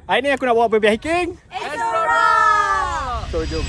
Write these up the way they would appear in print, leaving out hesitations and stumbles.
Hari ni aku nak bawa pergi hiking Explora! So jom.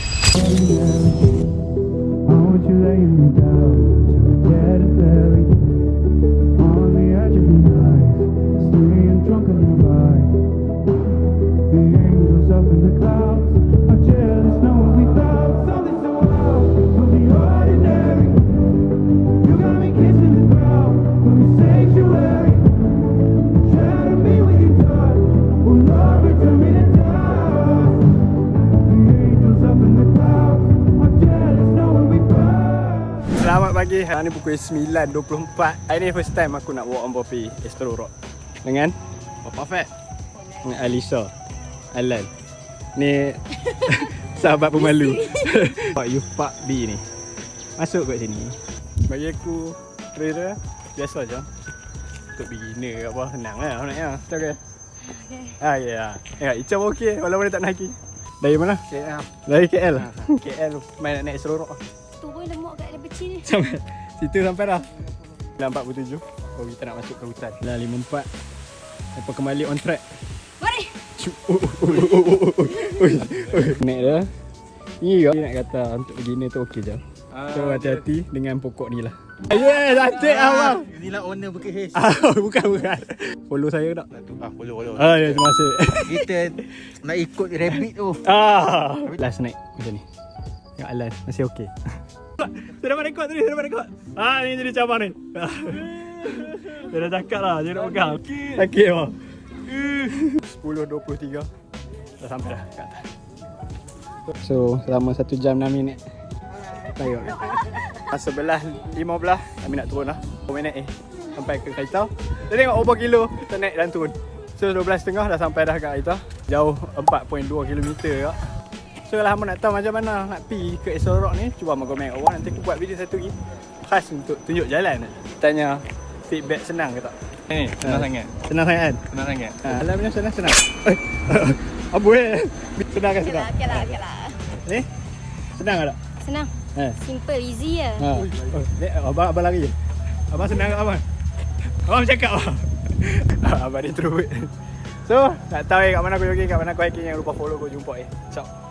Selamat pagi. Hari ni pukul 9.24. Hari ni first time aku nak bawa Ambo pergi Explora dengan Papa Fat. dengan Alisa, Alan. Ni sahabat pemalu. Pak Youth Park B ni. Masuk kat sini. Bagi aku trailer biasa je. Untuk beginner ke apa, senang lah sebenarnya. Betul ke? Okay. Ah ya. Ya, Icam okey walaupun dia tak nak hiking. Dari mana? KL. Dari KL. KL main nak naik Explora. Tu pun lemak kat dia kecil ni. Sampai situ sampai dah. 9.47. Oh, kita nak masuk ke hutan. 9.54. Lepas kembali on track. Mari! Naik dah. Ni juga nak kata untuk beginner tu okey je. So hati-hati dengan pokok ni lah. Yes, cantik abang. Inilah owner Bukit H. Bukan. Follow saya tak? Follow. Ya, terima kasih. Kita nak ikut rabbit tu. Last naik macam ni. Dengan Alan masih okey. Saya dapat rekod tadi, ni jadi cabang ni. Dia dah cakap lah, dia nak pegang. Sakit bang. 10.23 dah sampai dah kat atas. So selama 1 jam 6 minit tayar. Sebelah 15 kami nak turun lah 4 minit sampai ke Kaitau. Kita tengok berapa kilo kita naik dan turun. So 12.30 dah sampai dah kat Kaitau. Jauh 4.2 km kak. So kalau hamba nak tahu macam mana nak pergi ke Explora ni, cuba hamba komen kat bawah. Nanti aku buat video satu lagi khas untuk tunjuk jalan. Tanya feedback senang ke tak? Ni, senang sangat. Senang sangat kan? Senang sangat. Alam punya senang. Apa senang kan senang? Okay lah. Ni? Senang tak? Senang. Simple, easy je. Ni abang lari je. Abang senang kat abang. Abang cakap abang. Abang ni teruk. So, nak tahu kat mana aku jogging, kat mana aku hiking, jangan lupa follow aku jumpa. Ciao.